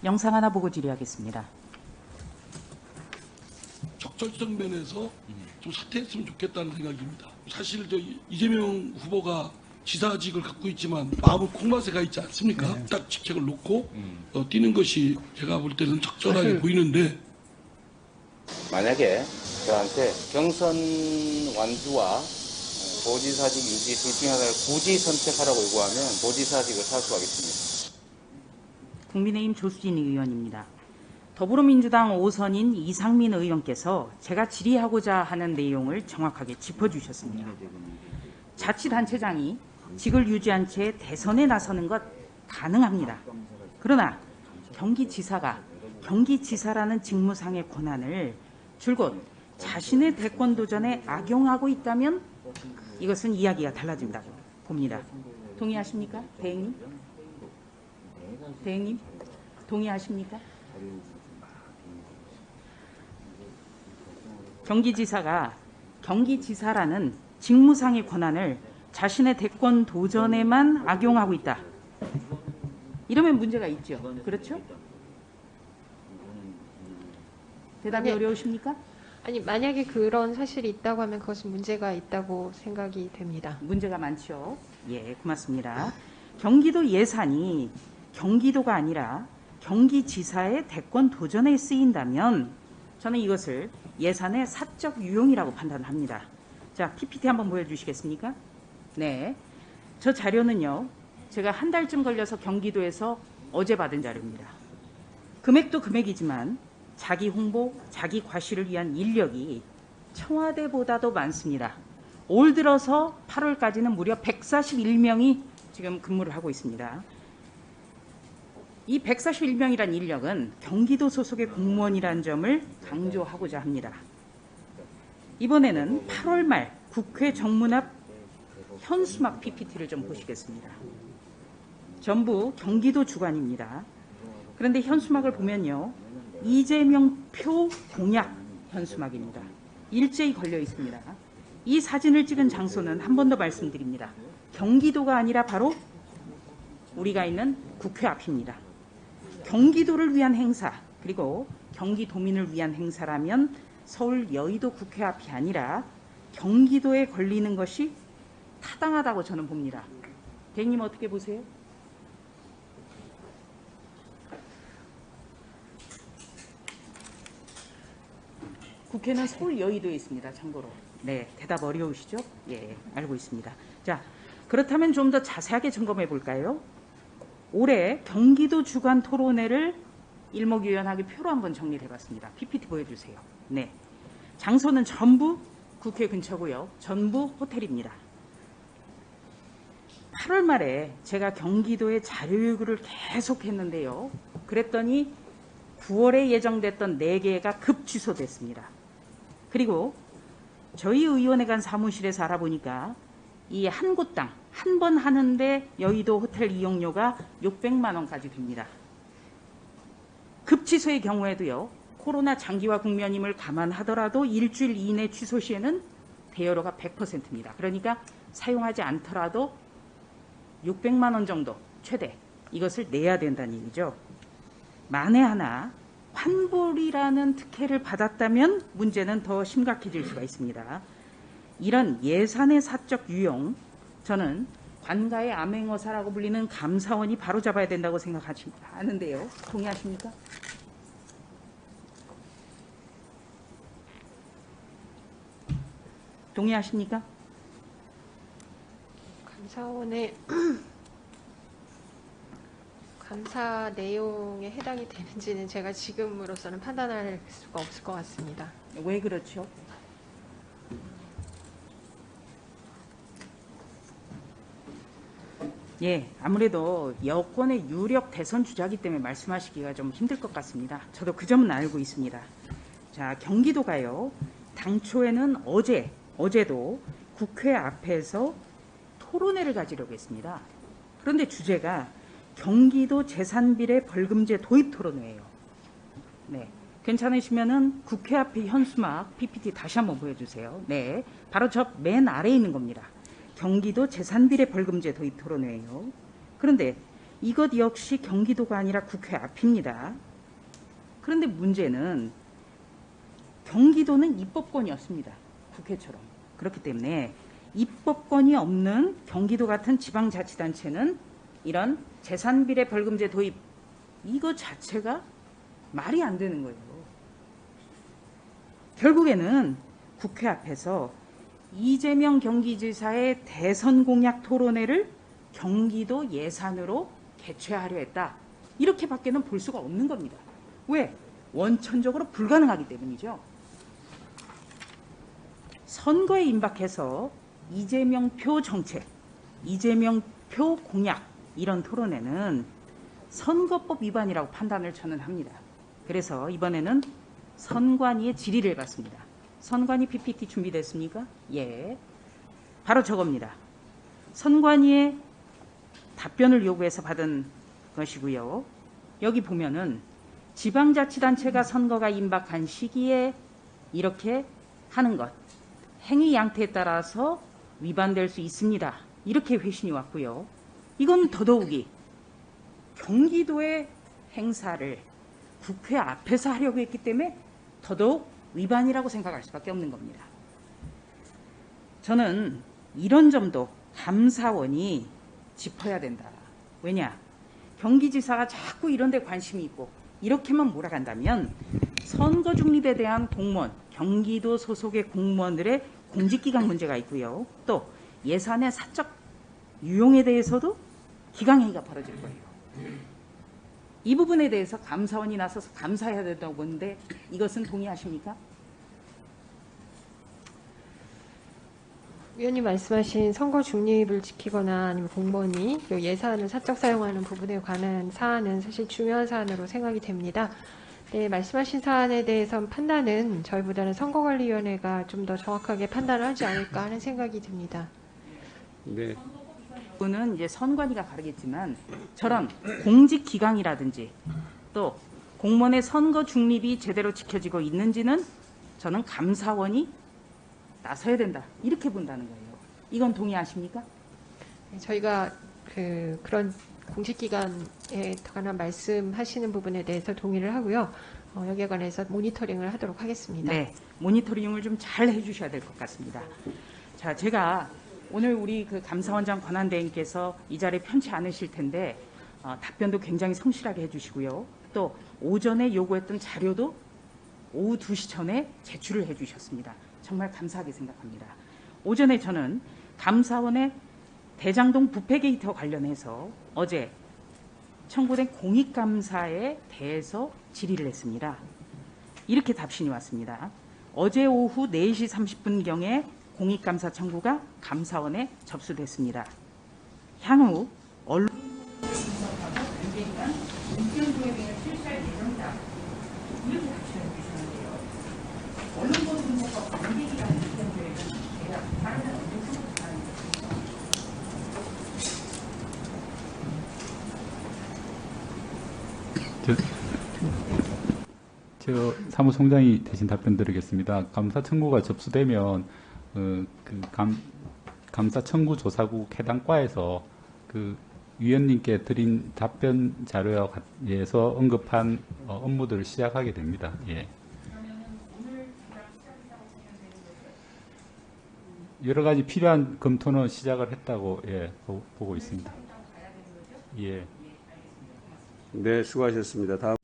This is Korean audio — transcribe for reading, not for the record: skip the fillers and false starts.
영상 하나 보고 질의하겠습니다. 적절성 면에서 좀 사퇴했으면 좋겠다는 생각입니다. 사실 저 이재명 후보가 지사직을 갖고 있지만 마음은 콩맛에 가 있지 않습니까? 네. 딱 직책을 놓고 뛰는 것이 제가 볼 때는 적절하게 보이는데, 만약에 저한테 경선 완주와 도지사직 유지 둘 중에 하나를 굳이 선택하라고 요구하면 도지사직을 사수하겠습니다. 국민의힘 조수진 의원입니다. 더불어민주당 5선인 이상민 의원께서 제가 질의하고자 하는 내용을 정확하게 짚어주셨습니다. 자치단체장이 직을 유지한 채 대선에 나서는 것 가능합니다. 그러나 경기지사가 경기지사라는 직무상의 권한을 줄곧 자신의 대권 도전에 악용하고 있다면 이것은 이야기가 달라진다고 봅니다. 동의하십니까? 대행님? 대행님? 동의하십니까? 경기지사가 경기지사라는 직무상의 권한을 자신의 대권 도전에만 악용하고 있다. 이러면 문제가 있죠. 그렇죠? 대답이 아니, 어려우십니까? 아니 만약에 그런 사실이 있다고 하면 그것은 문제가 있다고 생각이 됩니다. 문제가 많죠. 예, 고맙습니다. 경기도 예산이 경기도가 아니라 경기지사의 대권 도전에 쓰인다면 저는 이것을 예산의 사적 유용이라고 판단합니다. 자, PPT 한번 보여주시겠습니까? 네. 저 자료는요, 제가 한 달쯤 걸려서 경기도에서 어제 받은 자료입니다. 금액도 금액이지만 자기 홍보, 자기 과시를 위한 인력이 청와대보다도 많습니다. 올 들어서 8월까지는 무려 141명이 지금 근무를 하고 있습니다. 이 141명이란 인력은 경기도 소속의 공무원이라는 점을 강조하고자 합니다. 이번에는 8월 말 국회 정문 앞 현수막 PPT를 좀 보시겠습니다. 전부 경기도 주관입니다. 그런데 현수막을 보면요, 이재명 표 공약 현수막입니다. 일제히 걸려 있습니다. 이 사진을 찍은 장소는 한 번 더 말씀드립니다. 경기도가 아니라 바로 우리가 있는 국회 앞입니다. 경기도를 위한 행사, 그리고 경기도민을 위한 행사라면 서울 여의도 국회 앞이 아니라 경기도에 걸리는 것이 타당하다고 저는 봅니다. 대행님 어떻게 보세요? 국회는 서울 여의도에 있습니다. 참고로. 네, 대답 어려우시죠? 예, 알고 있습니다. 자, 그렇다면 좀 더 자세하게 점검해 볼까요? 올해 경기도 주간 토론회를 일목요연하게 표로 한번 정리를 해봤습니다. PPT 보여주세요. 네, 장소는 전부 국회 근처고요. 전부 호텔입니다. 8월 말에 제가 경기도에 자료 요구를 계속 했는데요. 그랬더니 9월에 예정됐던 4개가 급 취소됐습니다. 그리고 저희 의원회관 사무실에서 알아보니까 이 한 곳당 한 번 하는데 여의도 호텔 이용료가 600만 원까지 됩니다. 급 취소의 경우에도요, 코로나 장기화 국면임을 감안하더라도 일주일 이내 취소 시에는 대여료가 100%입니다. 그러니까 사용하지 않더라도 600만 원 정도 최대 이것을 내야 된다는 얘기죠. 만에 하나 환불이라는 특혜를 받았다면 문제는 더 심각해질 수가 있습니다. 이런 예산의 사적 유용, 저는 관가의 암행어사라고 불리는 감사원이 바로잡아야 된다고 생각하는데요. 동의하십니까? 동의하십니까? 감사원의 감사 내용에 해당이 되는지는 제가 지금으로서는 판단할 수가 없을 것 같습니다. 왜 그렇죠? 예, 아무래도 여권의 유력 대선 주자이기 때문에 말씀하시기가 좀 힘들 것 같습니다. 저도 그 점은 알고 있습니다. 자, 경기도가요, 당초에는 어제도 국회 앞에서 토론회를 가지려고 했습니다. 그런데 주제가 경기도 재산비례 벌금제 도입 토론회예요. 네, 괜찮으시면은 국회 앞에 현수막 PPT 다시 한번 보여주세요. 네, 바로 저 맨 아래에 있는 겁니다. 경기도 재산비례 벌금제 도입 토론회예요. 그런데 이것 역시 경기도가 아니라 국회 앞입니다. 그런데 문제는 경기도는 입법권이 없습니다. 국회처럼. 그렇기 때문에 입법권이 없는 경기도 같은 지방자치단체는 이런 재산비례 벌금제 도입 이거 자체가 말이 안 되는 거예요. 결국에는 국회 앞에서 이재명 경기지사의 대선 공약 토론회를 경기도 예산으로 개최하려 했다. 이렇게밖에는 볼 수가 없는 겁니다. 왜? 원천적으로 불가능하기 때문이죠. 선거에 임박해서 이재명표 정책, 이재명표 공약 이런 토론회는 선거법 위반이라고 판단을 저는 합니다. 그래서 이번에는 선관위의 질의를 해봤습니다. 선관위 PPT 준비됐습니까? 예. 바로 저겁니다. 선관위의 답변을 요구해서 받은 것이고요. 여기 보면은 지방자치단체가 선거가 임박한 시기에 이렇게 하는 것, 행위 양태에 따라서 위반될 수 있습니다. 이렇게 회신이 왔고요. 이건 더더욱이 경기도의 행사를 국회 앞에서 하려고 했기 때문에 더더욱 위반이라고 생각할 수밖에 없는 겁니다. 저는 이런 점도 감사원이 짚어야 된다. 왜냐? 경기지사가 자꾸 이런 데 관심이 있고 이렇게만 몰아간다면 선거 중립에 대한 공무원, 경기도 소속의 공무원들의 공직기강 문제가 있고요. 또 예산의 사적 유용에 대해서도 기강행위가 벌어질 거예요. 이 부분에 대해서 감사원이 나서서 감사해야 된다고 보는데 이것은 동의하십니까? 위원님 말씀하신 선거 중립을 지키거나 아니면 공무원이 요 예산을 사적 사용하는 부분에 관한 사안은 사실 중요한 사안으로 생각이 됩니다. 네, 말씀하신 사안에 대해서 판단은 저희보다는 선거관리위원회가 좀 더 정확하게 판단을 하지 않을까 하는 생각이 듭니다. 네. 는 이제 선관위가 가르겠지만 저런 공직 기강이라든지 또 공무원의 선거 중립이 제대로 지켜지고 있는지는 저는 감사원이 나서야 된다 이렇게 본다는 거예요. 이건 동의하십니까? 네, 저희가 그런 공직기관에 관한 말씀하시는 부분에 대해서 동의를 하고요. 여기에 관해서 모니터링을 하도록 하겠습니다. 네, 모니터링을 좀 잘 해주셔야 될 것 같습니다. 자, 제가 오늘 우리 그 감사원장 권한대행께서 이 자리에 편치 않으실 텐데 답변도 굉장히 성실하게 해주시고요. 또 오전에 요구했던 자료도 오후 2시 전에 제출을 해주셨습니다. 정말 감사하게 생각합니다. 오전에 저는 감사원의 대장동 부패 게이트와 관련해서 어제 청구된 공익감사에 대해서 질의를 했습니다. 이렇게 답신이 왔습니다. 어제 오후 4시 30분경에 공익감사 청구가 감사원에 접수됐습니다. 향후 언론 이렇게 답변해 주시는데요. 언론보도 분석과 관계기관 입장 계획은 제가 다른 언제 하는 저 사무총장이 대신 답변 드리겠습니다. 감사 청구가 접수되면 감사 청구 조사국 해당 과에서 그 위원님께 드린 답변 자료에서 언급한 업무들을 시작하게 됩니다. 예. 여러 가지 필요한 검토는 시작을 했다고 보고 있습니다. 예. 네, 수고하셨습니다. 다음.